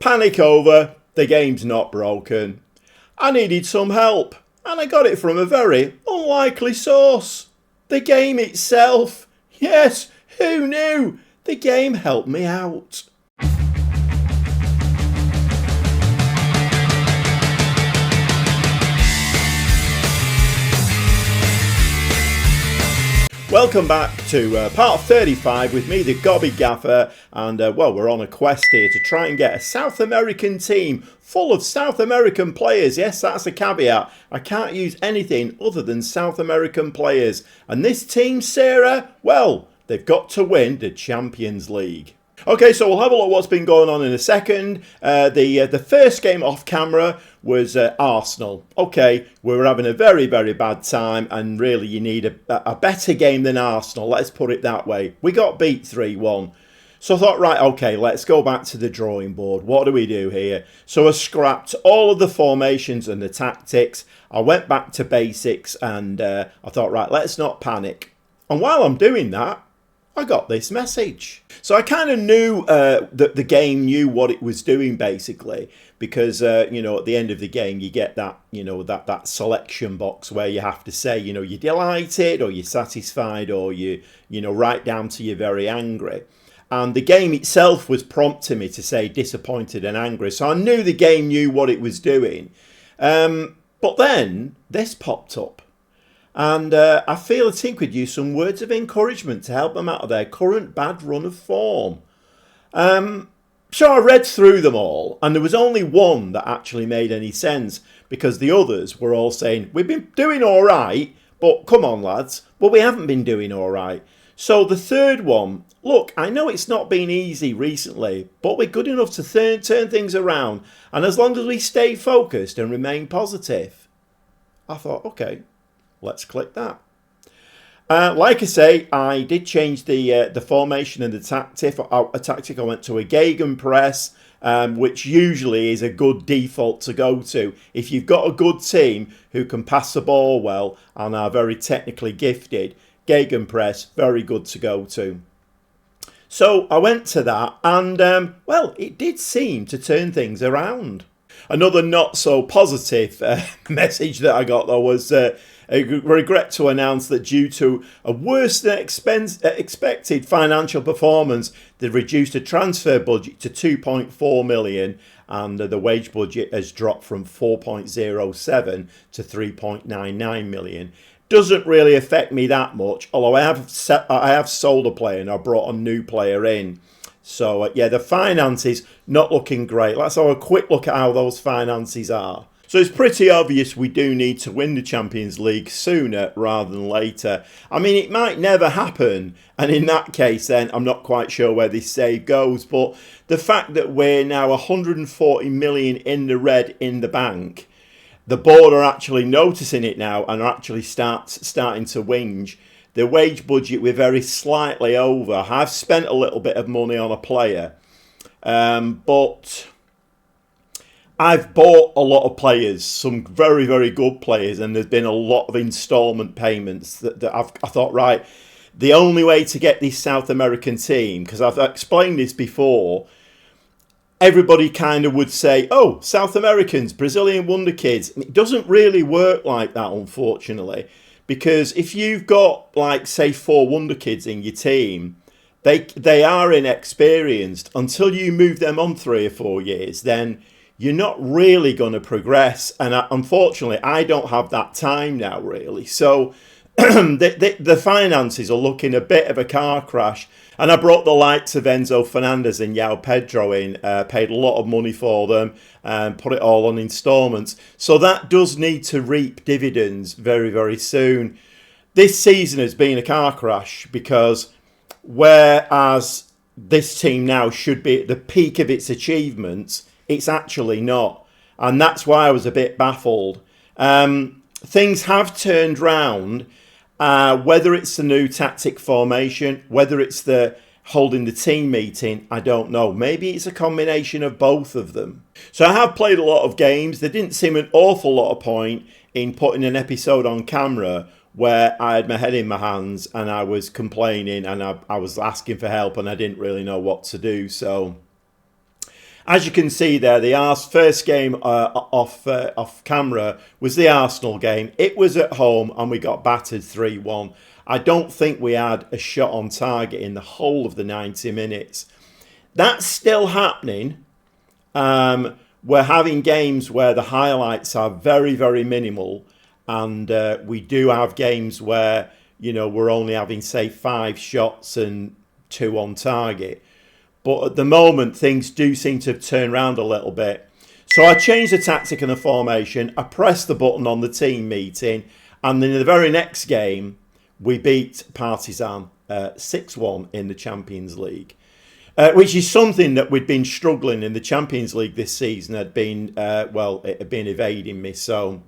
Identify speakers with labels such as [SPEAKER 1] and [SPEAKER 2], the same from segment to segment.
[SPEAKER 1] Panic over, the game's not broken. I needed some help, and I got it from a very unlikely source. The game itself. Yes, who knew? The game helped me out. Welcome back to part 35 with me, the Gobby Gaffer, and we're on a quest here to try and get a South American team full of South American players. Yes, that's a caveat. I can't use anything other than South American players. And this team, Ceara, well, they've got to win the Champions League. Okay, so we'll have a look at what's been going on in a second. The first game off camera was Arsenal. Okay, we were having a very, very bad time, and really you need a better game than Arsenal. Let's put it that way. We got beat 3-1. So I thought, right, okay, let's go back to the drawing board. What do we do here? So I scrapped all of the formations and the tactics. I went back to basics, and I thought, right, let's not panic. And while I'm doing that, I got this message. So I kind of knew that the game knew what it was doing, basically, because, at the end of the game, you get that, that selection box where you have to say, you're delighted or you're satisfied or right down to you're very angry. And the game itself was prompting me to say disappointed and angry. So I knew the game knew what it was doing. But then this popped up. And I feel a team could use some words of encouragement to help them out of their current bad run of form. So I read through them all, and there was only one that actually made any sense, because the others were all saying, we've been doing all right, but come on, lads, well, we haven't been doing all right. So the third one, look, I know it's not been easy recently, but we're good enough to turn things around, and as long as we stay focused and remain positive. I thought, okay. Let's click that. Like I say, I did change the formation and the tactic. I went to a gegenpress, which usually is a good default to go to. If you've got a good team who can pass the ball well and are very technically gifted, gegenpress, very good to go to. So I went to that, and well, it did seem to turn things around. Another not so positive message that I got, though, was I regret to announce that due to a worse than expected financial performance, they've reduced the transfer budget to 2.4 million, and the wage budget has dropped from 4.07 to 3.99 million. Doesn't really affect me that much, although I have sold a player and I brought a new player in. So yeah, the finances not looking great. Let's have a quick look at how those finances are. So it's pretty obvious we do need to win the Champions League sooner rather than later. I mean, it might never happen, and in that case then I'm not quite sure where this save goes, but the fact that we're now 140 million in the red in the bank, the board are actually noticing it now and are actually starting to whinge. The wage budget, we're very slightly over. I've spent a little bit of money on a player, but I've bought a lot of players, some very, very good players, and there's been a lot of instalment payments that I thought, right, the only way to get this South American team, because I've explained this before, everybody kind of would say, oh, South Americans, Brazilian wonder kids. It doesn't really work like that, unfortunately, because if you've got, like, say, 4 wonder kids in your team, they are inexperienced. Until you move them on 3 or 4 years, then you're not really going to progress. And unfortunately, I don't have that time now, really. So the finances are looking a bit of a car crash. And I brought the likes of Enzo Fernandez and João Pedro in, paid a lot of money for them, and put it all on instalments. So that does need to reap dividends very, very soon. This season has been a car crash, because whereas this team now should be at the peak of its achievements, it's actually not. And that's why I was a bit baffled. Things have turned round. Whether it's the new tactic formation, whether it's the holding the team meeting, I don't know. Maybe it's a combination of both of them. So I have played a lot of games. There didn't seem an awful lot of point in putting an episode on camera where I had my head in my hands and I was complaining and I was asking for help and I didn't really know what to do. So As you can see there, the first game off camera was the Arsenal game. It was at home and we got battered 3-1. I don't think we had a shot on target in the whole of the 90 minutes. That's still happening. We're having games where the highlights are very, very minimal. And we do have games where, we're only having, say, 5 shots and 2 on target. But at the moment, things do seem to turn around a little bit. So I changed the tactic and the formation. I pressed the button on the team meeting. And then in the very next game, we beat Partizan 6-1 in the Champions League. Which is something that we'd been struggling in the Champions League this season. It had been evading me. So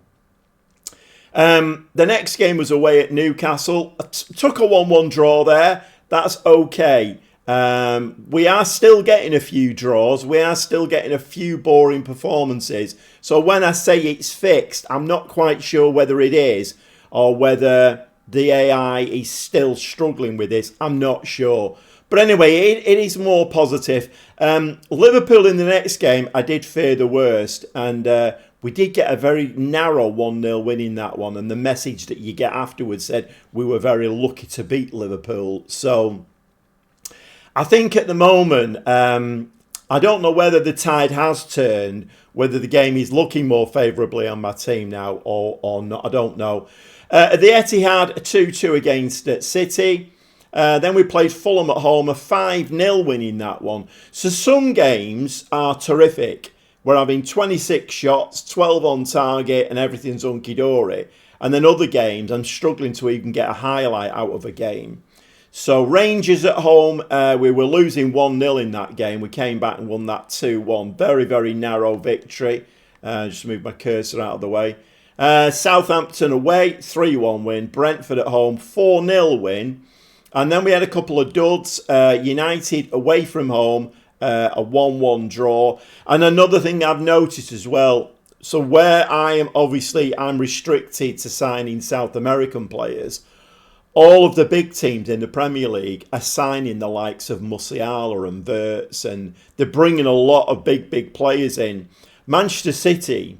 [SPEAKER 1] the next game was away at Newcastle. I took a 1-1 draw there. That's okay. We are still getting a few draws. We are still getting a few boring performances. So when I say it's fixed, I'm not quite sure whether it is or whether the AI is still struggling with this. I'm not sure. But anyway, it is more positive. Liverpool in the next game, I did fear the worst. And we did get a very narrow 1-0 win in that one. And the message that you get afterwards said we were very lucky to beat Liverpool. So I think at the moment, I don't know whether the tide has turned, whether the game is looking more favourably on my team now or not. I don't know. The Etihad, a 2-2 against City. Then we played Fulham at home, a 5-0 win in that one. So some games are terrific. We're having 26 shots, 12 on target, and everything's hunky-dory. And then other games, I'm struggling to even get a highlight out of a game. So Rangers at home, we were losing 1-0 in that game. We came back and won that 2-1. Very, very narrow victory. Just move my cursor out of the way. Southampton away, 3-1 win. Brentford at home, 4-0 win. And then we had a couple of duds. United away from home, a 1-1 draw. And another thing I've noticed as well, so where I'm restricted to signing South American players, all of the big teams in the Premier League are signing the likes of Musiala and Wirtz, and they're bringing a lot of big players in. Manchester City,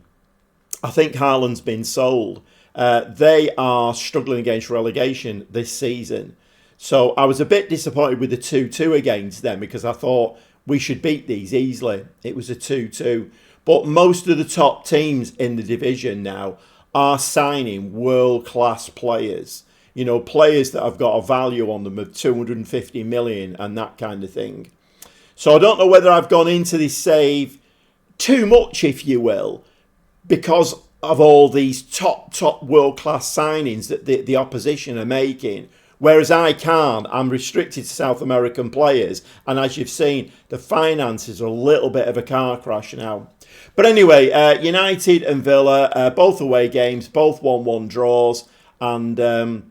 [SPEAKER 1] I think Haaland's been sold. They are struggling against relegation this season. So I was a bit disappointed with the 2-2 against them because I thought we should beat these easily. It was a 2-2. But most of the top teams in the division now are signing world-class players. Players that have got a value on them of 250 million and that kind of thing. So I don't know whether I've gone into this save too much, if you will, because of all these top world-class signings that the opposition are making. Whereas I can't. I'm restricted to South American players. And as you've seen, the finances are a little bit of a car crash now. But anyway, United and Villa, both away games, both 1-1 draws. And the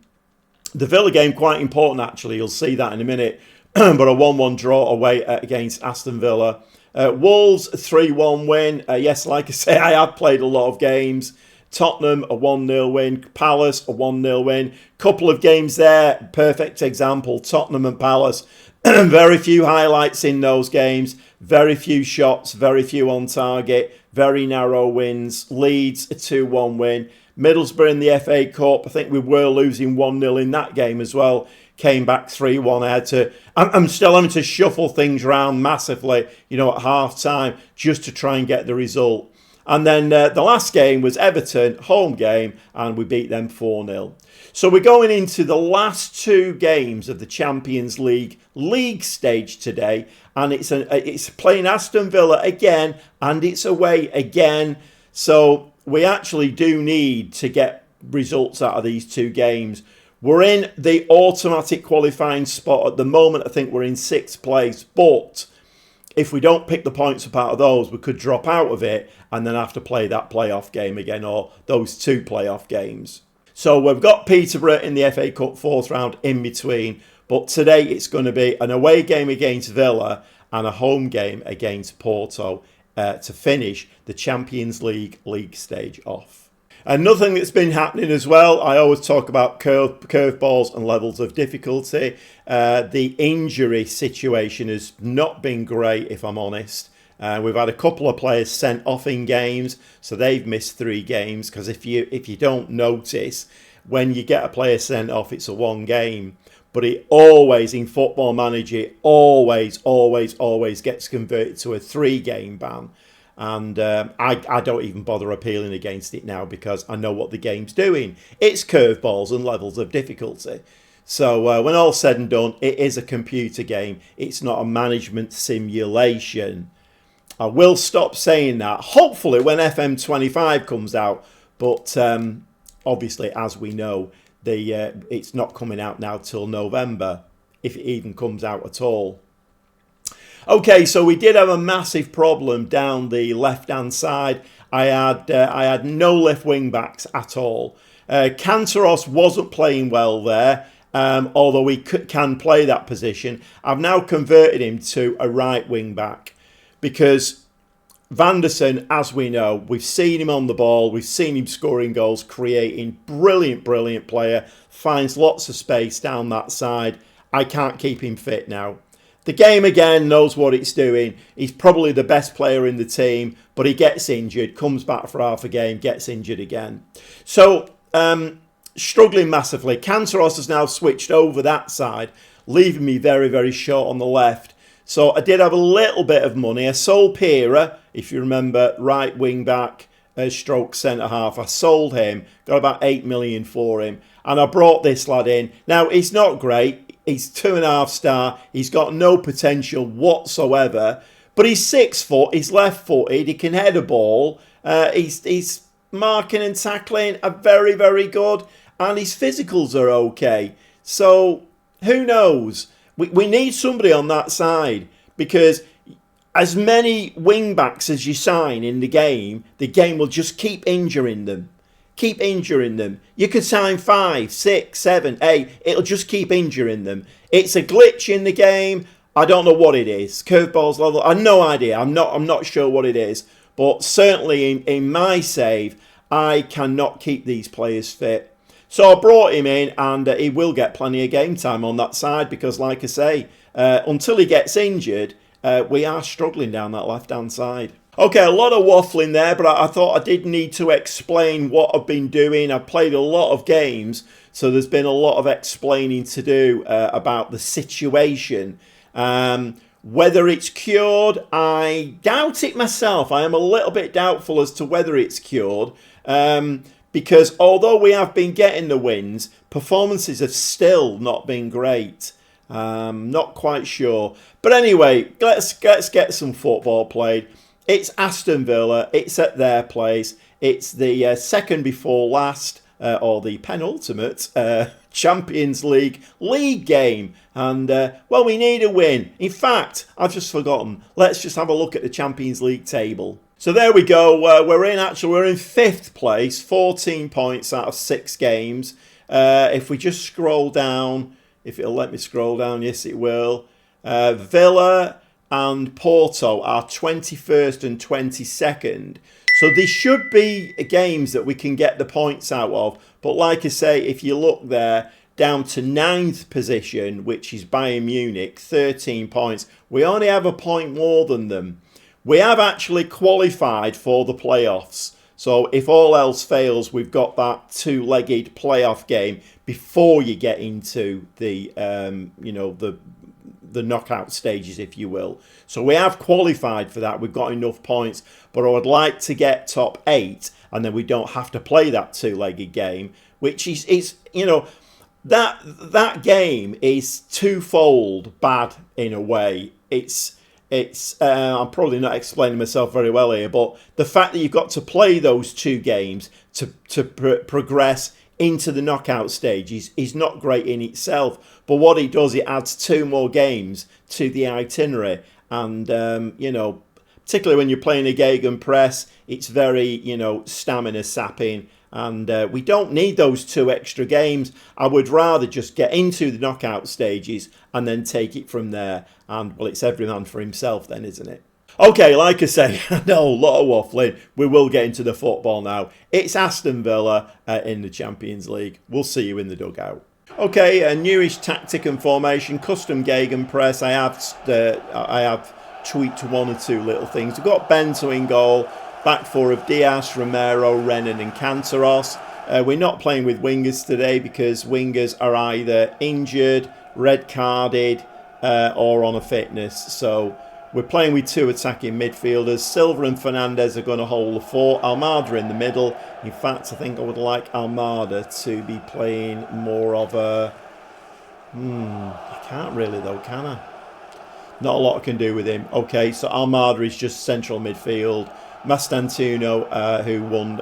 [SPEAKER 1] Villa game, quite important actually. You'll see that in a minute. But a 1-1 draw away against Aston Villa. Wolves, a 3-1 win. Yes, like I say, I have played a lot of games. Tottenham, a 1-0 win. Palace, a 1-0 win. Couple of games there. Perfect example. Tottenham and Palace. Very few highlights in those games. Very few shots. Very few on target. Very narrow wins. Leeds, a 2-1 win. Middlesbrough in the FA Cup. I think we were losing 1-0 in that game as well. Came back 3-1. I'm still having to shuffle things around massively, at half time just to try and get the result. And then the last game was Everton, home game, and we beat them 4-0. So we're going into the last 2 games of the Champions League stage today, and it's playing Aston Villa again, and it's away again. So we actually do need to get results out of these 2 games. We're in the automatic qualifying spot at the moment. I think we're in 6th place, but if we don't pick the points up out of those, we could drop out of it and then have to play that playoff game again, or those 2 playoff games. So we've got Peterborough in the FA Cup 4th round in between, but today it's going to be an away game against Villa and a home game against Porto to finish the Champions League stage off. Another thing that's been happening as well, I always talk about curveballs and levels of difficulty. The injury situation has not been great, if I'm honest. We've had a couple of players sent off in games, so they've missed 3 games. Because if you don't notice, when you get a player sent off, it's a 1 game. But it always, in Football Manager, it always gets converted to a 3-game ban. And I don't even bother appealing against it now because I know what the game's doing. It's curveballs and levels of difficulty. So when all's said and done, it is a computer game. It's not a management simulation. I will stop saying that, hopefully, when FM25 comes out. But obviously, as we know, it's not coming out now till November, if it even comes out at all. Okay, so we did have a massive problem down the left-hand side. I had no left wing-backs at all. Canceros wasn't playing well there, although he can play that position. I've now converted him to a right wing-back. Because Vanderson, as we know, we've seen him on the ball, we've seen him scoring goals, creating, brilliant player, finds lots of space down that side. I can't keep him fit now. The game again knows what it's doing. He's probably the best player in the team, but he gets injured, comes back for half a game, gets injured again. So, struggling massively. Canceros has now switched over that side, leaving me very short on the left. So I did have a little bit of money. I sold Ceara, if you remember, right wing back, stroke centre half. I sold him, got about 8 million for him. And I brought this lad in. Now, he's not great. He's 2.5 star. He's got no potential whatsoever. But he's 6 foot. He's left footed. He can head a ball. He's marking and tackling are very good. And his physicals are okay. So, who knows? We need somebody on that side because as many wing-backs as you sign in the game will just keep injuring them. Keep injuring them. You could sign 5, 6, 7, 8. It'll just keep injuring them. It's a glitch in the game. I don't know what it is. Curveballs level. I have no idea. I'm not sure what it is. But certainly in my save, I cannot keep these players fit. So I brought him in and he will get plenty of game time on that side because, like I say, until he gets injured, we are struggling down that left-hand side. Okay, a lot of waffling there, but I thought I did need to explain what I've been doing. I've played a lot of games, so there's been a lot of explaining to do about the situation. Whether it's cured, I doubt it myself. I am a little bit doubtful as to whether it's cured. Because although we have been getting the wins, performances have still not been great. Not quite sure. But anyway, let's get some football played. It's Aston Villa. It's at their place. It's the second before last, or the penultimate Champions League league game. And, well, we need a win. In fact, I've just forgotten. Let's just have a look at the Champions League table. So there we go. We're in 5th place, 14 points out of 6 games. If we just scroll down, if it'll let me scroll down, yes it will. Villa and Porto are 21st and 22nd. So these should be games that we can get the points out of. But like I say, if you look there, down to 9th position, which is Bayern Munich, 13 points. We only have a point more than them. We have actually qualified for the playoffs. So if all else fails, we've got that 2-legged playoff game before you get into the, the knockout stages, if you will. So we have qualified for that. We've got enough points. But I would like to get top 8, and then we don't have to play that 2-legged game, which is that game is twofold bad in a way. I'm probably not explaining myself very well here, but the fact that you've got to play those 2 games to progress into the knockout stages is not great in itself. But what it does, it adds 2 more games to the itinerary. And, particularly when you're playing a gegenpress, it's very, stamina sapping. And we don't need those 2 extra games. I would rather just get into the knockout stages and then take it from there. And, well, it's every man for himself then, isn't it? Okay, like I say, I know a lot of waffling. We will get into the football now. It's Aston Villa in the Champions League. We'll see you in the dugout. Okay, a newish tactic and formation, custom gegenpress. I have tweaked one or two little things. We've got Bento in goal, back four of Diaz, Romero, Renan and Canceros. We're not playing with wingers today because wingers are either injured, red carded or on a fitness. So we're playing with two attacking midfielders. Silva and Fernandez are going to hold the fort. Almada in the middle. In fact, I think I would like Almada to be playing more of a... I can't really though, can I? Not a lot I can do with him. Okay, so Almada is just central midfield. Mastantuono, who won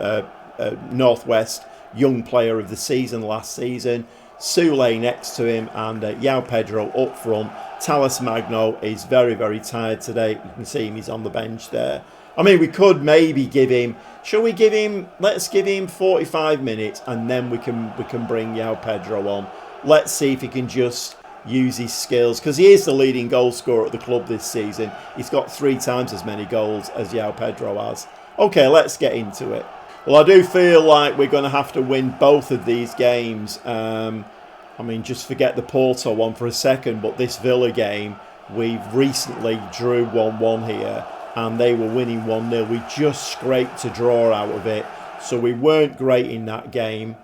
[SPEAKER 1] Northwest Young Player of the Season last season. Sule next to him, and João Pedro up front. Talis Magno is very, very tired today. You can see him, he's on the bench there. I mean, we could maybe give him... Shall we give him... Let's give him 45 minutes, and then we can bring João Pedro on. Let's see if he can just use his skills, because he is the leading goal scorer at the club this season. He's got 3 times as many goals as João Pedro has. Okay, let's get into it. Well, I do feel like we're going to have to win both of these games. I mean, just forget the Porto one for a second, but this Villa game, we recently drew 1-1 here, and they were winning 1-0. We just scraped a draw out of it, so we weren't great in that game.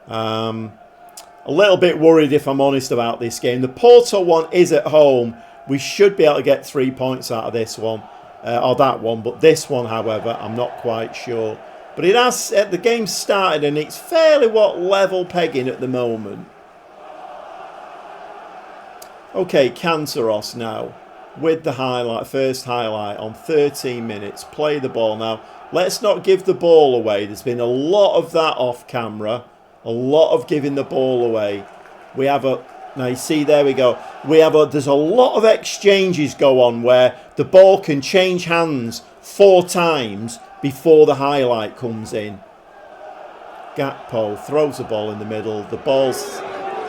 [SPEAKER 1] A little bit worried, if I'm honest, about this game. The Porto one is at home. We should be able to get 3 points out of this one, or that one, but this one, however, I'm not quite sure. But it has, the game started, and it's fairly level pegging at the moment. Okay, Canceros now with the first highlight on 13 minutes. Play the ball now. Let's not give the ball away. There's been a lot of that off camera. A lot of giving the ball away. We have now you see, there we go. There's a lot of exchanges go on where the ball can change hands 4 times before the highlight comes in. Gakpo throws the ball in the middle. The ball's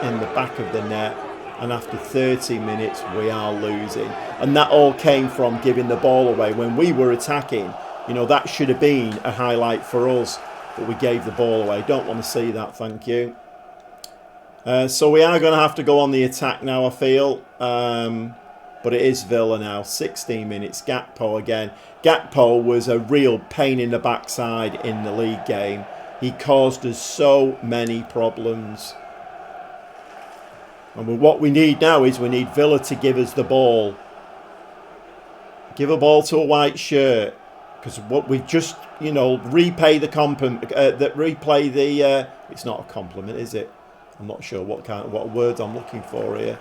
[SPEAKER 1] in the back of the net. And after 30 minutes, we are losing. And that all came from giving the ball away. When we were attacking, you know, that should have been a highlight for us. But we gave the ball away. Don't want to see that, thank you. So we are going to have to go on the attack now, I feel. But it is Villa now. 16 minutes. Gakpo again. Gakpo was a real pain in the backside in the league game. He caused us so many problems. And what we need now is we need Villa to give us the ball. Give a ball to a white shirt. Because what we just, you know, repay the compliment. Replay the... it's not a compliment, is it? I'm not sure what words I'm looking for here.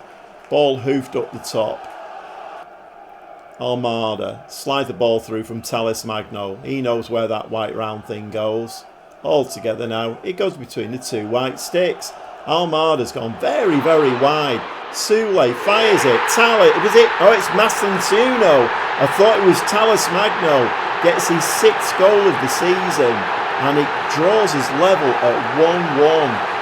[SPEAKER 1] Ball hoofed up the top. Almada slides the ball through from Talis Magno. He knows where that white round thing goes. All together now. It goes between the 2 white sticks. Almada's gone very, very wide. Sule fires it. Was it? Oh, it's Mastantuono. I thought it was Talis Magno. Gets his 6th goal of the season. And it draws his level at 1-1.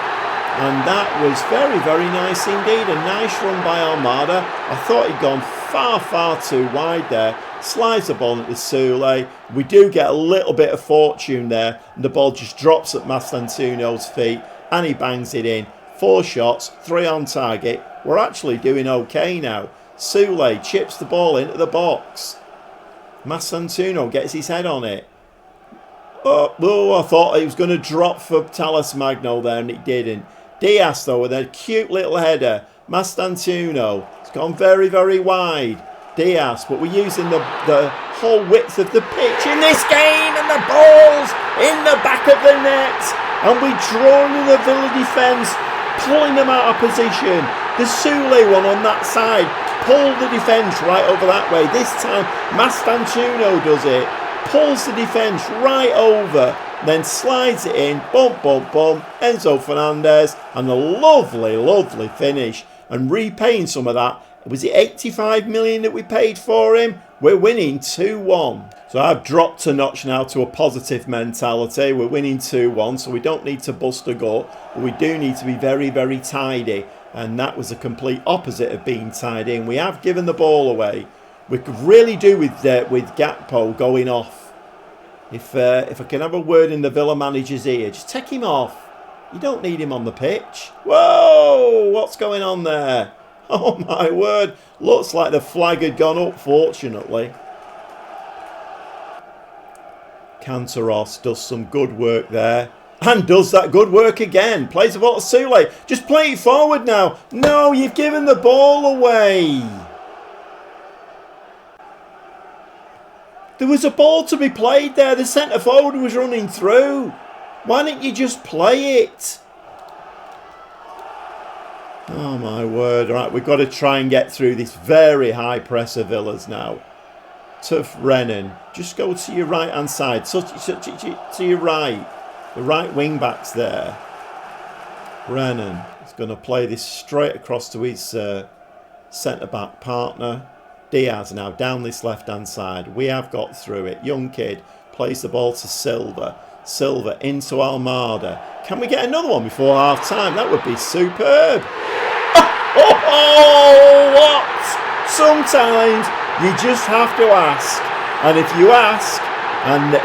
[SPEAKER 1] And that was very, very nice indeed. A nice run by Almada. I thought he'd gone far, far too wide there. Slides the ball into Sule. We do get a little bit of fortune there. And the ball just drops at Mastantuono's feet. And he bangs it in. 4 shots, 3 on target. We're actually doing okay now. Sule chips the ball into the box. Mastantuono gets his head on it. Oh, I thought he was going to drop for Talis Magno there, and it didn't. Diaz, though, with a cute little header. Mastantuono. It's gone very, very wide. Diaz, but we're using the whole width of the pitch in this game, and the ball's in the back of the net. And we draw in the Villa defence, pulling them out of position. The Sule one on that side pulled the defence right over that way. This time, Mastantuono does it. Pulls the defence right over. Then slides it in. Bump, bump, bump. Enzo Fernandez. And a lovely, lovely finish. And repaying some of that. Was it 85 million that we paid for him? We're winning 2-1. So I've dropped a notch now to a positive mentality. We're winning 2-1, so we don't need to bust a gut. But we do need to be very, very tidy. And that was the complete opposite of being tidy. And we have given the ball away. We could really do with Gakpo going off. If I can have a word in the Villa manager's ear, just take him off. You don't need him on the pitch. Whoa! What's going on there? Oh my word. Looks like the flag had gone up, fortunately. Canceros does some good work there. And does that good work again. Plays the ball to Sule. Just play it forward now. No, you've given the ball away. There was a ball to be played there. The centre forward was running through. Why didn't you just play it? Oh my word. All right, we've got to try and get through this very high press of Villa's now. To Renan. Just go to your right hand side. To your right. The right wing back's there. Renan is going to play this straight across to his centre back partner. Diaz now down this left hand side. We have got through it. Young kid plays the ball to Silva. Silva into Almada. Can we get another one before half time? That would be superb. Oh, what? Sometimes you just have to ask. And if you ask and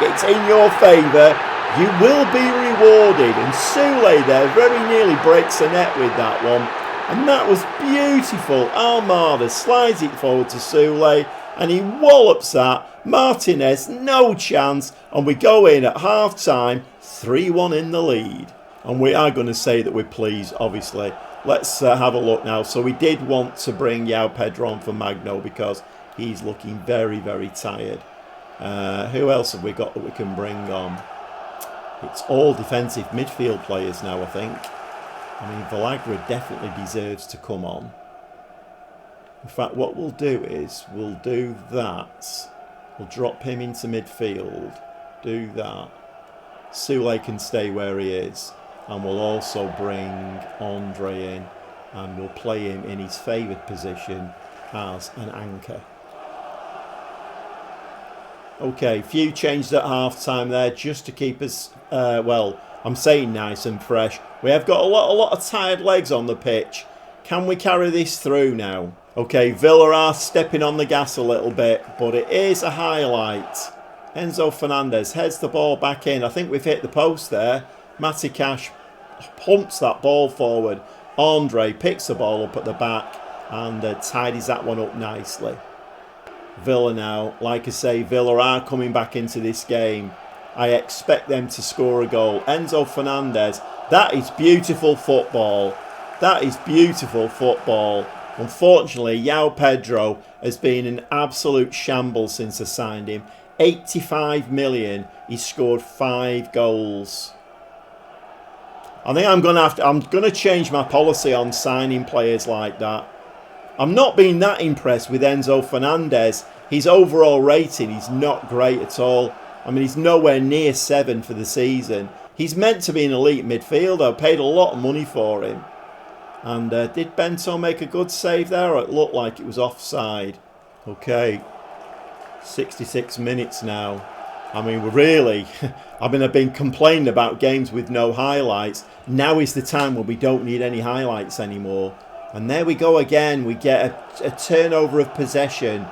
[SPEAKER 1] it's in your favour, you will be rewarded. And Sule there very nearly breaks the net with that one. And that was beautiful. Almada slides it forward to Sule and he wallops that. Martinez, no chance. And we go in at half time, 3-1 in the lead. And we are going to say that we're pleased, obviously. Let's have a look now. So we did want to bring João Pedro on for Magno because he's looking very, very tired. Who else have we got that we can bring on? It's all defensive midfield players now, I think. I mean, Villagra definitely deserves to come on. In fact, what we'll do is we'll do that. We'll drop him into midfield. Do that. Sule can stay where he is. And we'll also bring Andre in. And we'll play him in his favoured position as an anchor. Okay, few changes at half-time there just to keep us, well, I'm saying nice and fresh. We have got a lot of tired legs on the pitch. Can we carry this through now? Okay, Villa are stepping on the gas a little bit, but it is a highlight. Enzo Fernandez heads the ball back in. I think we've hit the post there. Matty Cash pumps that ball forward. Andre picks the ball up at the back and tidies that one up nicely. Villa now, like I say, Villa are coming back into this game. I expect them to score a goal. Enzo Fernandez, that is beautiful football. That is beautiful football. Unfortunately, João Pedro has been an absolute shambles since I signed him. 85 million, he's scored 5 goals. I think I'm going to change my policy on signing players like that. I'm not being that impressed with Enzo Fernandez. His overall rating is not great at all. I mean, he's nowhere near 7 for the season. He's meant to be an elite midfielder. I paid a lot of money for him. And did Bento make a good save there? Or it looked like it was offside. Okay. 66 minutes now. I mean, we're really... I've been complaining about games with no highlights. Now is the time when we don't need any highlights anymore. And there we go again. We get a turnover of possession.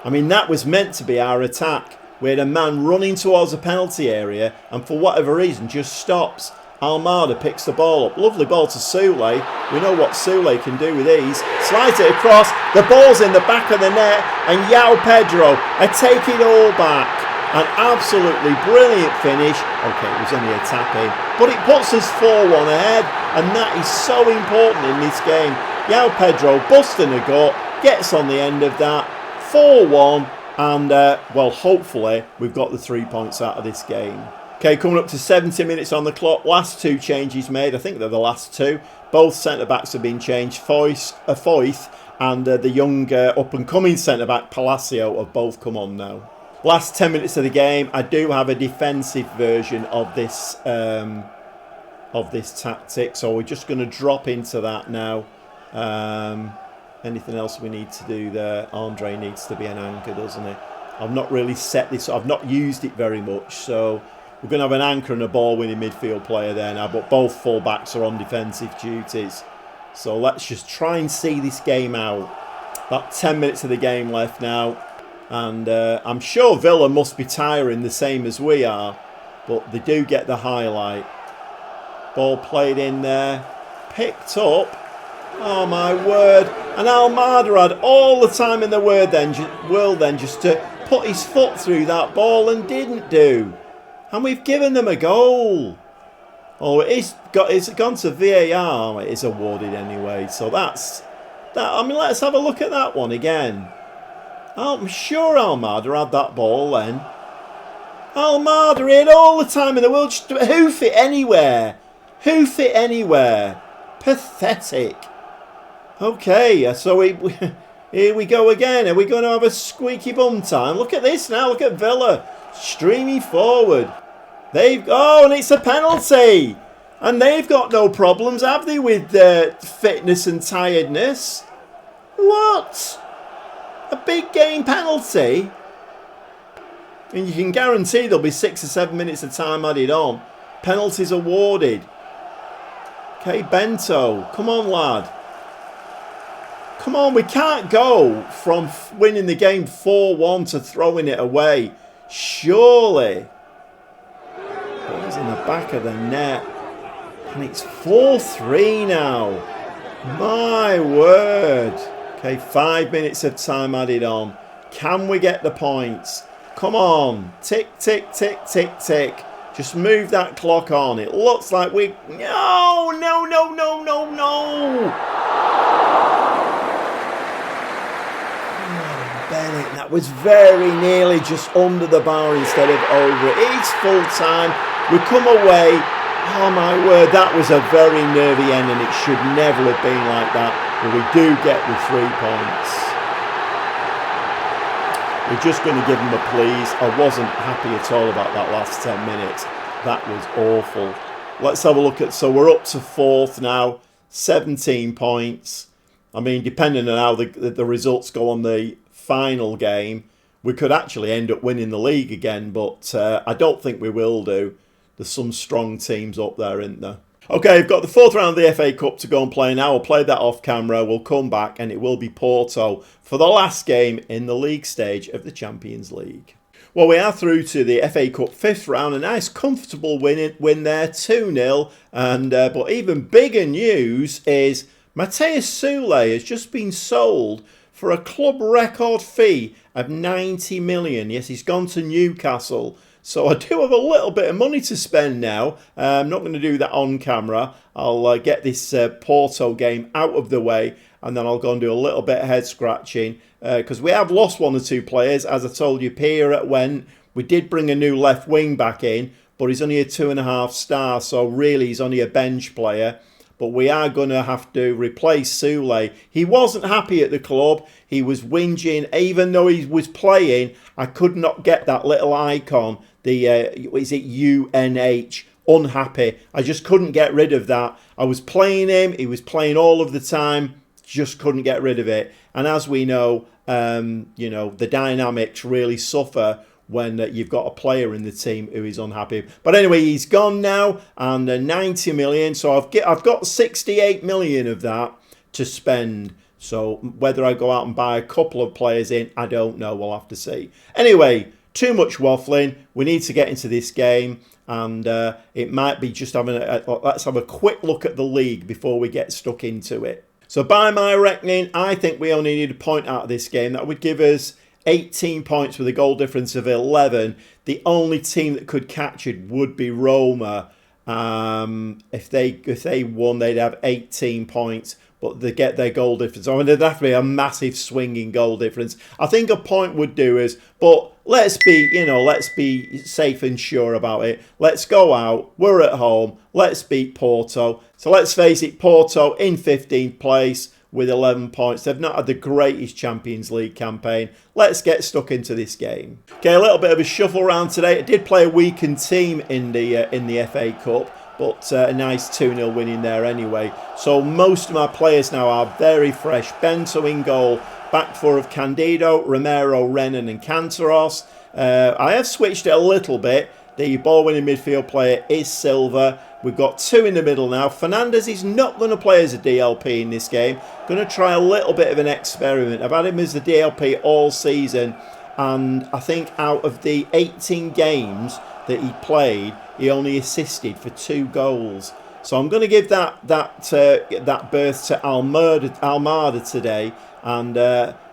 [SPEAKER 1] I mean, that was meant to be our attack. We had a man running towards the penalty area and for whatever reason just stops. Almada picks the ball up. Lovely ball to Sule. We know what Sule can do with these. Slides it across. The ball's in the back of the net and João Pedro are taking all back. An absolutely brilliant finish. Okay, it was only a tap-in. But it puts us 4-1 ahead and that is so important in this game. João Pedro busting a gut, gets on the end of that, 4-1, and well, hopefully we've got the 3 points out of this game. Okay, coming up to 70 minutes on the clock, last 2 changes made, I think they're the last 2. Both centre-backs have been changed, Foyth and the young up-and-coming centre-back Palacio have both come on now. Last 10 minutes of the game, I do have a defensive version of this tactic, so we're just going to drop into that now. Anything else we need to do there? Andre needs to be an anchor, doesn't he? I've not really set this, I've not used it very much, so we're going to have an anchor and a ball-winning midfield player there now, but both full-backs are on defensive duties. So let's just try and see this game out. About 10 minutes of the game left now, and I'm sure Villa must be tiring the same as we are, but they do get the highlight. Ball played in there, picked up. Oh my word. And Almada had all the time in the world then just to put his foot through that ball and didn't do. And we've given them a goal. Oh, it's gone to VAR. It is awarded anyway. So that's that. I mean, let's have a look at that one again. I'm sure Almada had that ball then. Almada in all the time in the world. Just hoof it anywhere. Hoof it anywhere. Pathetic. Okay, so here we go again. Are we going to have a squeaky bum time? Look at this now. Look at Villa streaming forward. And it's a penalty. And they've got no problems, have they, with fitness and tiredness? What? A big game penalty? And you can guarantee there'll be 6 or 7 minutes of time added on. Penalties awarded. Okay, Bento. Come on, lad. Come on, we can't go from winning the game 4-1 to throwing it away. Surely. Ball's in the back of the net. And it's 4-3 now. My word. Okay, 5 minutes of time added on. Can we get the points? Come on. Tick, tick, tick, tick, tick. Just move that clock on. It looks like we... No, no, no, no, no, no. Oh, Bennett, that was very nearly just under the bar instead of over it. It's full time. We come away. Oh, my word. That was a very nervy end and it should never have been like that. But we do get the 3 points. We're just going to give them a please. I wasn't happy at all about that last 10 minutes. That was awful. Let's have a look at... So we're up to 4th now. 17 points. I mean, depending on how the results go on the final game, we could actually end up winning the league again. But I don't think we will do. There's some strong teams up there, isn't there? Okay, I've got the 4th round of the FA Cup to go and play now. I'll play that off camera. We'll come back and it will be Porto for the last game in the league stage of the Champions League. Well, we are through to the FA Cup 5th round. A nice comfortable win there, 2-0. But even bigger news is Matheus Sule has just been sold for a club record fee of 90 million. Yes, he's gone to Newcastle. So I do have a little bit of money to spend now. I'm not going to do that on camera. I'll get this Porto game out of the way and then I'll go and do a little bit of head scratching because we have lost 1 or 2 players. As I told you, Ceara went. We did bring a new left wing back in, but he's only a 2.5 star, so really he's only a bench player. But we are going to have to replace Sule. He wasn't happy at the club. He was whinging. Even though he was playing, I could not get that little icon. Is it UNH? Unhappy. I just couldn't get rid of that. I was playing him. He was playing all of the time. Just couldn't get rid of it. And as we know, the dynamics really suffer when you've got a player in the team who is unhappy. But anyway, he's gone now, and 90 million. So I've got 68 million of that to spend. So whether I go out and buy a couple of players in, I don't know. We'll have to see. Anyway, too much waffling. We need to get into this game, and it might be just having let's have a quick look at the league before we get stuck into it. So by my reckoning, I think we only need a point out of this game. That would give us 18 points with a goal difference of 11. The only team that could catch it would be Roma. If they won, they'd have 18 points, but they get their goal difference. I mean, there'd have to be a massive swinging goal difference. I think a point would do us, but let's be safe and sure about it. Let's go out. We're at home. Let's beat Porto. So let's face it, Porto in 15th place with 11 points. They've not had the greatest Champions League campaign. Let's get stuck into this game. Okay, a little bit of a shuffle round today. I did play a weakened team in the FA Cup, but a nice 2-0 win in there anyway. So most of my players now are very fresh. Bento in goal. Back four of Candido, Romero, Renan and Cantaros. I have switched it a little bit. The ball-winning midfield player is Silva. We've got 2 in the middle now. Fernandes is not going to play as a DLP in this game. Going to try a little bit of an experiment. I've had him as the DLP all season. And I think out of the 18 games that he played, he only assisted for 2 goals. So I'm going to give that berth to Almada today. And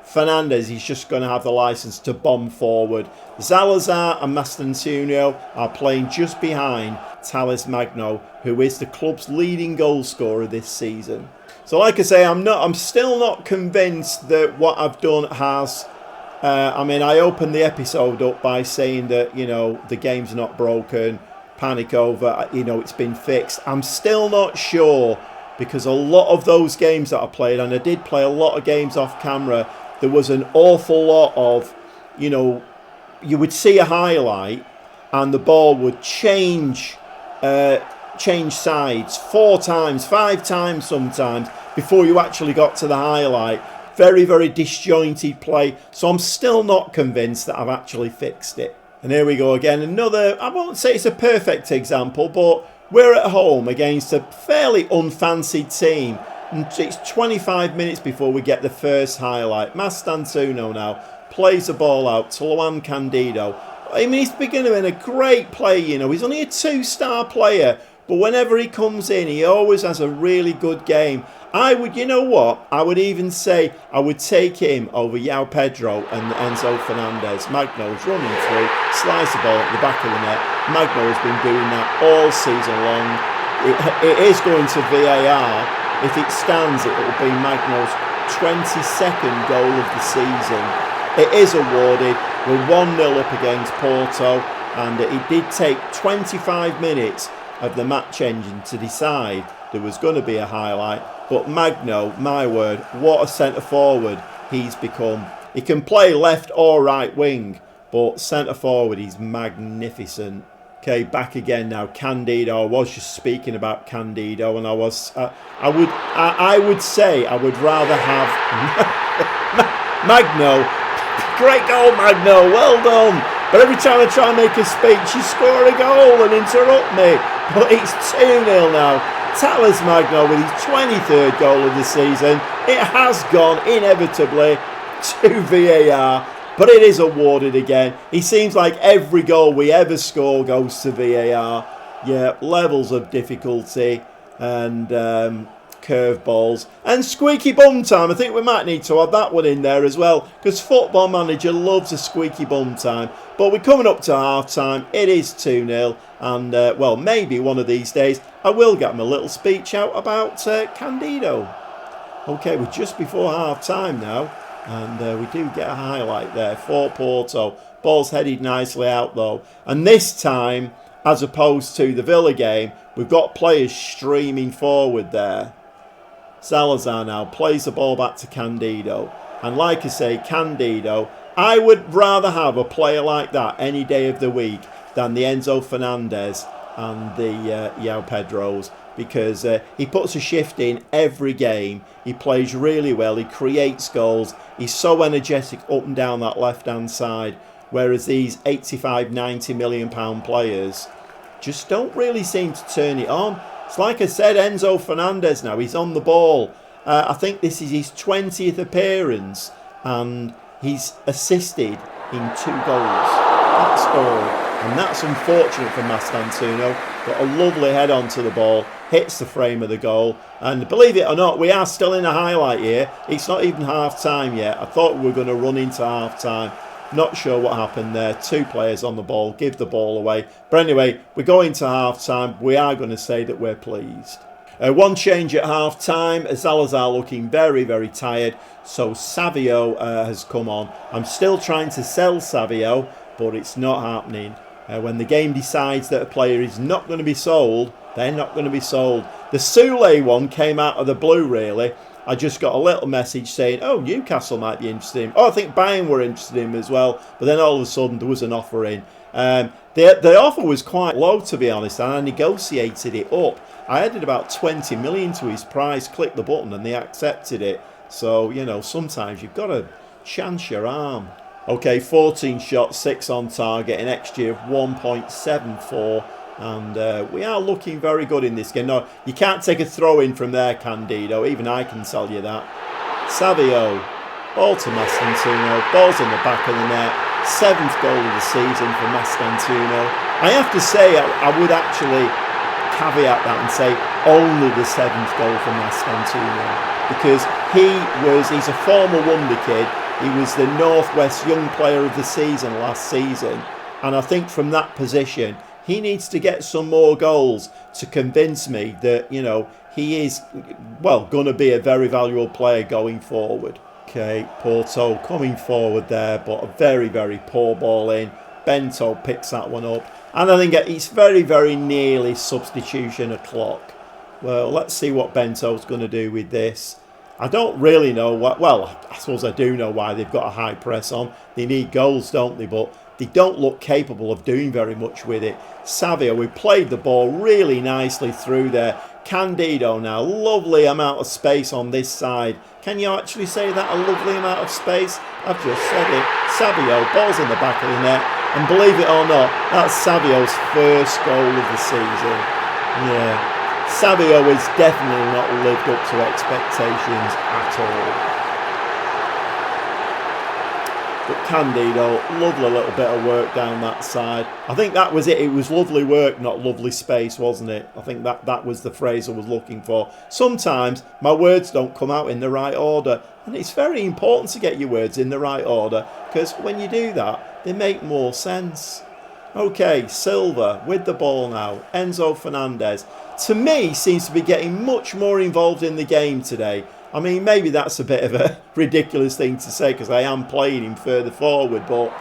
[SPEAKER 1] Fernandez is just going to have the licence to bomb forward. Salazar and Mastantuono are playing just behind Talismagno, Magno, who is the club's leading goal scorer this season. So like I say, I'm still not convinced that what I've done has... I opened the episode up by saying that, the game's not broken, panic over, it's been fixed. I'm still not sure, because a lot of those games that I played, and I did play a lot of games off camera, there was an awful lot of, you would see a highlight and the ball would change sides 4 times, 5 times sometimes before you actually got to the highlight. Very, very disjointed play. So I'm still not convinced that I've actually fixed it. And here we go again. Another, I won't say it's a perfect example, but we're at home against a fairly unfancied team. And it's 25 minutes before we get the first highlight. Mastantuono now plays the ball out to Luan Candido. He's beginning in a great play, He's only a 2-star player. But whenever he comes in, he always has a really good game. I would even say I would take him over João Pedro and Enzo Fernandez. Magno's running through, slides the ball at the back of the net. Magno has been doing that all season long. It is going to VAR. If it stands, it will be Magno's 22nd goal of the season. It is awarded. We're 1-0 up against Porto, and it did take 25 minutes of the match engine to decide there was going to be a highlight. But Magno, my word, what a centre forward he's become. He can play left or right wing, but centre forward, he's magnificent. Okay, back again now. Candido. I was just speaking about Candido, and I would say I would rather have Magno. Great goal, Magno. Well done. But every time I try and make a speech, you score a goal and interrupt me. But it's 2-0 now. Talismagno with his 23rd goal of the season. It has gone inevitably to VAR, but it is awarded again. He seems like every goal we ever score goes to VAR. Yeah, levels of difficulty and curveballs. And squeaky bum time. I think we might need to have that one in there as well, because Football Manager loves a squeaky bum time. But we're coming up to half time. It is 2-0. And, maybe one of these days I will get him a little speech out about Candido. Okay, we're just before half time now. And we do get a highlight there for Porto. Ball's headed nicely out though. And this time, as opposed to the Villa game, we've got players streaming forward there. Salazar now plays the ball back to Candido. And like I say, Candido, I would rather have a player like that any day of the week than the Enzo Fernandez and the João Pedros, because he puts a shift in every game. He plays really well. He creates goals. He's so energetic up and down that left-hand side, whereas these £85-90 million players just don't really seem to turn it on. It's like I said, Enzo Fernandez now, he's on the ball. I think this is his 20th appearance, and he's assisted in 2 goals. That's all. And that's unfortunate for Mastantuono. Got a lovely head onto the ball, hits the frame of the goal. And believe it or not, we are still in a highlight here. It's not even half time yet. I thought we were going to run into half time. Not sure what happened there. 2 players on the ball, give the ball away. But anyway, we're going to half time. We are going to say that we're pleased. One change at half time. Salazar looking very, very tired. So Savio has come on. I'm still trying to sell Savio, but it's not happening. When the game decides that a player is not going to be sold, they're not going to be sold. The Sule one came out of the blue, really. I just got a little message saying, oh, Newcastle might be interested in him. Oh, I think Bayern were interested in him as well. But then all of a sudden there was an offer in. The offer was quite low, to be honest, and I negotiated it up. I added about 20 million to his price, clicked the button, and they accepted it. So, sometimes you've got to chance your arm. Okay, 14 shots, 6 on target, an XG of 1.74. And we are looking very good in this game. No, you can't take a throw in from there, Candido. Even I can tell you that. Savio, ball to Mastantuono. Ball's in the back of the net. 7th goal of the season for Mastantuono. I have to say, I would actually caveat that and say only the 7th goal for Mastantuono, because he's a former wonder kid. He was the Northwest Young Player of the Season last season. And I think from that position, he needs to get some more goals to convince me that, you know, he is, well, going to be a very valuable player going forward. Okay, Porto coming forward there, but a very, very poor ball in. Bento picks that one up. And I think it's very, very nearly substitution o'clock. Well, let's see what Bento's going to do with this. I don't really know what... Well, I suppose I do know why they've got a high press on. They need goals, don't they? But they don't look capable of doing very much with it. Savio, we played the ball really nicely through there. Candido now, lovely amount of space on this side. Can you actually say that, a lovely amount of space? I've just said it. Savio, ball's in the back of the net. And believe it or not, that's Savio's first goal of the season. Yeah. Savio has definitely not lived up to expectations at all. But Candido, lovely little bit of work down that side. I think that was it. It was lovely work, not lovely space, wasn't it? I think that was the phrase I was looking for. Sometimes my words don't come out in the right order. And it's very important to get your words in the right order, because when you do that, they make more sense. Okay, Silva with the ball now. Enzo Fernandez, to me, seems to be getting much more involved in the game today. I mean, maybe that's a bit of a ridiculous thing to say because I am playing him further forward, but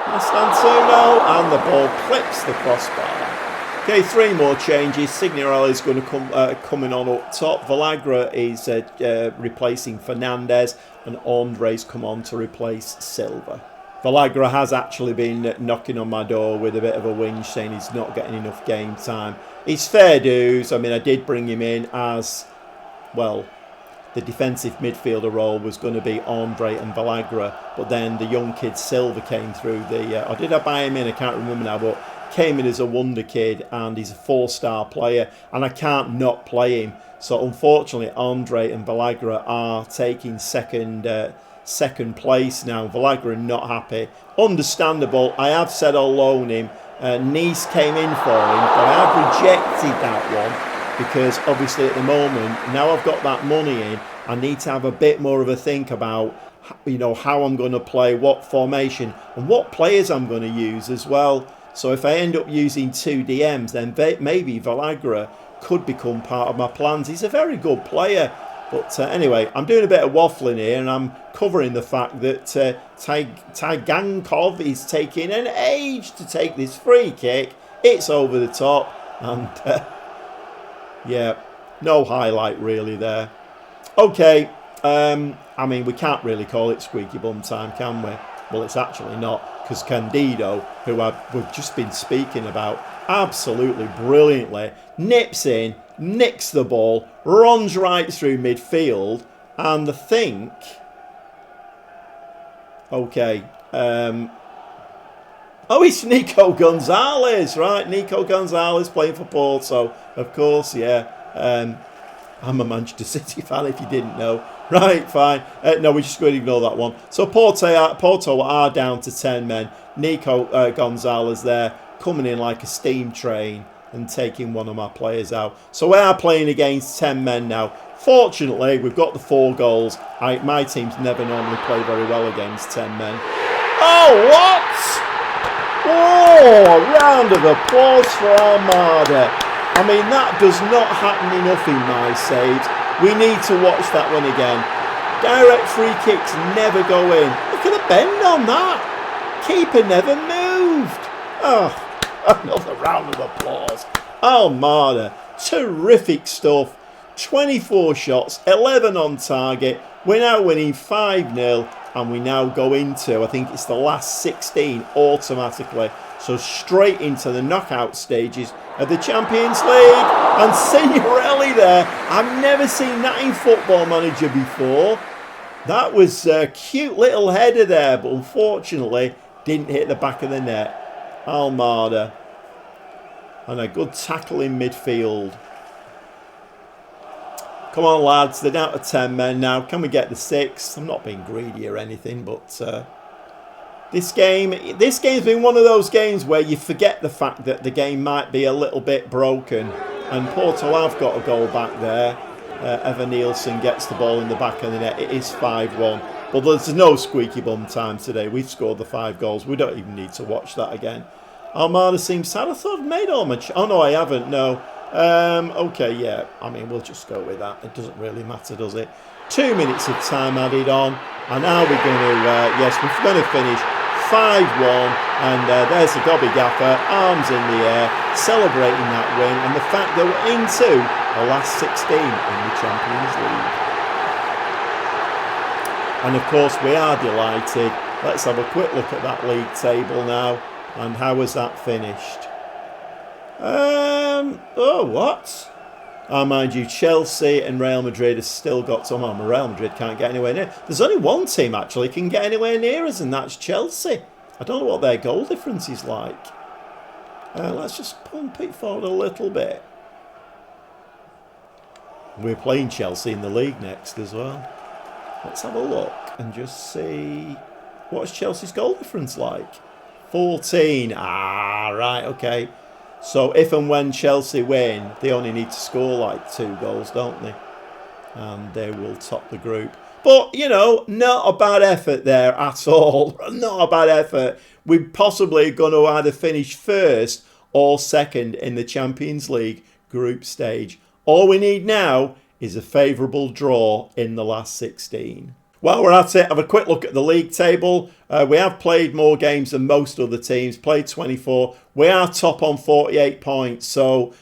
[SPEAKER 1] Mastantuono, and the ball clips the crossbar. Okay, 3 more changes. Signorelli is going to coming on up top. Villagra is replacing Fernandez, and Andre's come on to replace Silva. Villagra has actually been knocking on my door with a bit of a whinge, saying he's not getting enough game time. It's fair dues. I mean, I did bring him in as, well, the defensive midfielder role was going to be Andre and Villagra, but then the young kid Silva came through the... or did I buy him in? I can't remember now, but came in as a wonder kid, and he's a 4-star player, and I can't not play him. So unfortunately, Andre and Villagra are taking second place now. Villagra not happy. Understandable. I have said I'll loan him. Nice came in for him, but I have rejected that one. Because obviously at the moment, now I've got that money in, I need to have a bit more of a think about, you know, how I'm going to play, what formation, and what players I'm going to use as well. So if I end up using 2 DMs, then maybe Villagra could become part of my plans. He's a very good player. But anyway, I'm doing a bit of waffling here, and I'm covering the fact that Tagankov is taking an age to take this free kick. It's over the top, and... yeah, no highlight really there. Okay, I mean, we can't really call it squeaky bum time, can we? Well, it's actually not, because Candido, who we've just been speaking about, absolutely brilliantly nips in, nicks the ball, runs right through midfield, and I think... Okay, oh, it's Nico Gonzalez, right? Nico Gonzalez playing for Porto, of course, yeah. I'm a Manchester City fan, if you didn't know. Right, fine. No, we're just going to ignore that one. So Porto are down to 10 men. Nico Gonzalez there, coming in like a steam train and taking one of my players out. So we are playing against 10 men now. Fortunately, we've got the 4 goals. My teams never normally play very well against 10 men. Oh, what? Oh, a round of applause for Armada. I mean, that does not happen enough in my saves. We need to watch that one again. Direct free kicks never go in. Look at the bend on that. Keeper never moved. Oh, another round of applause. Armada, terrific stuff. 24 shots, 11 on target. We're now winning 5-0. And we now go into, I think it's the last 16 automatically. So straight into the knockout stages of the Champions League. And Signorelli there. I've never seen that in Football Manager before. That was a cute little header there, but unfortunately didn't hit the back of the net. Almada. And a good tackle in midfield. Come on, lads. They're down to 10 men now. Can we get the 6? I'm not being greedy or anything, but this game's been one of those games where you forget the fact that the game might be a little bit broken. And Porto have got a goal back there. Evan Nielsen gets the ball in the back of the net. It is 5-1. But there's no squeaky bum time today. We've scored the 5 goals. We don't even need to watch that again. Armada seems sad. I thought I'd made all my... Oh, no, I haven't. No. Okay, yeah. I mean, we'll just go with that. It doesn't really matter, does it? 2 minutes of time added on. And now we're going to... yes, we're going to finish 5-1. And there's the Gobby Gaffer. Arms in the air. Celebrating that win. And the fact that we're into the last 16 in the Champions League. And of course we are delighted. Let's have a quick look at that league table now. And how was that finished? Oh, what? Oh, mind you, Chelsea and Real Madrid have still got some on. Real Madrid can't get anywhere near. There's only one team actually can get anywhere near us, and that's Chelsea. I don't know what their goal difference is like. Let's just pump it forward a little bit. We're playing Chelsea in the league next as well. Let's have a look and just see what's Chelsea's goal difference like. 14. Ah, right, okay. So if and when Chelsea win, they only need to score like 2 goals, don't they? And they will top the group. But, you know, not a bad effort there at all. Not a bad effort. We're possibly going to either finish first or second in the Champions League group stage. All we need now is a favourable draw in the last 16. While we're at it, have a quick look at the league table. We have played more games than most other teams, played 24. We are top on 48 points, so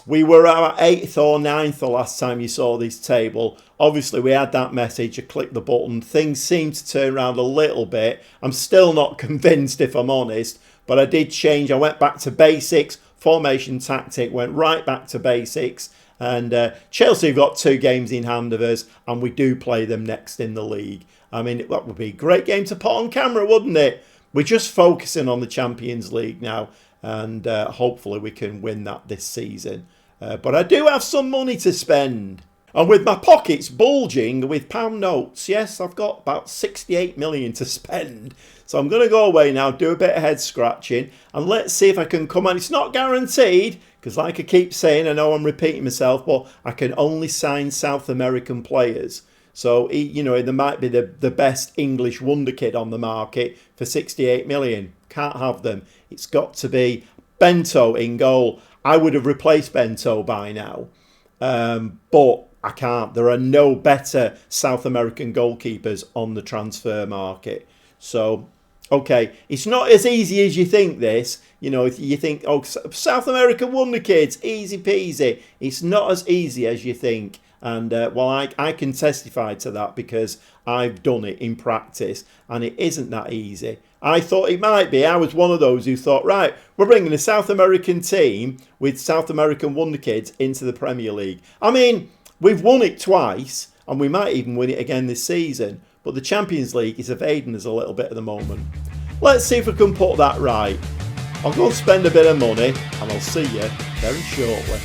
[SPEAKER 1] we were our 8th or 9th the last time you saw this table. Obviously, we had that message, you click the button. Things seem to turn around a little bit. I'm still not convinced, if I'm honest, but I did change. I went back to basics, formation tactic, went right back to basics. And Chelsea have got 2 games in hand of us, and we do play them next in the league. I mean, that would be a great game to put on camera, wouldn't it? We're just focusing on the Champions League now, and hopefully we can win that this season. But I do have some money to spend. And with my pockets bulging with pound notes, yes, I've got about 68 million to spend. So I'm going to go away now, do a bit of head scratching, and let's see if I can come on. It's not guaranteed, because like I keep saying, I know I'm repeating myself, but I can only sign South American players. So, you know, there might be the best English wonder kid on the market for 68 million. Can't have them. It's got to be Bento in goal. I would have replaced Bento by now, but I can't. There are no better South American goalkeepers on the transfer market. So, okay, it's not as easy as you think this. You know, if you think, oh, South American wonder kids, easy peasy. It's not as easy as you think. And, well, I can testify to that because I've done it in practice. And it isn't that easy. I thought it might be. I was one of those who thought, right, we're bringing a South American team with South American wonder kids into the Premier League. I mean, we've won it twice, and we might even win it again this season. But the Champions League is evading us a little bit at the moment. Let's see if we can put that right. I'll go and spend a bit of money, and I'll see you very shortly.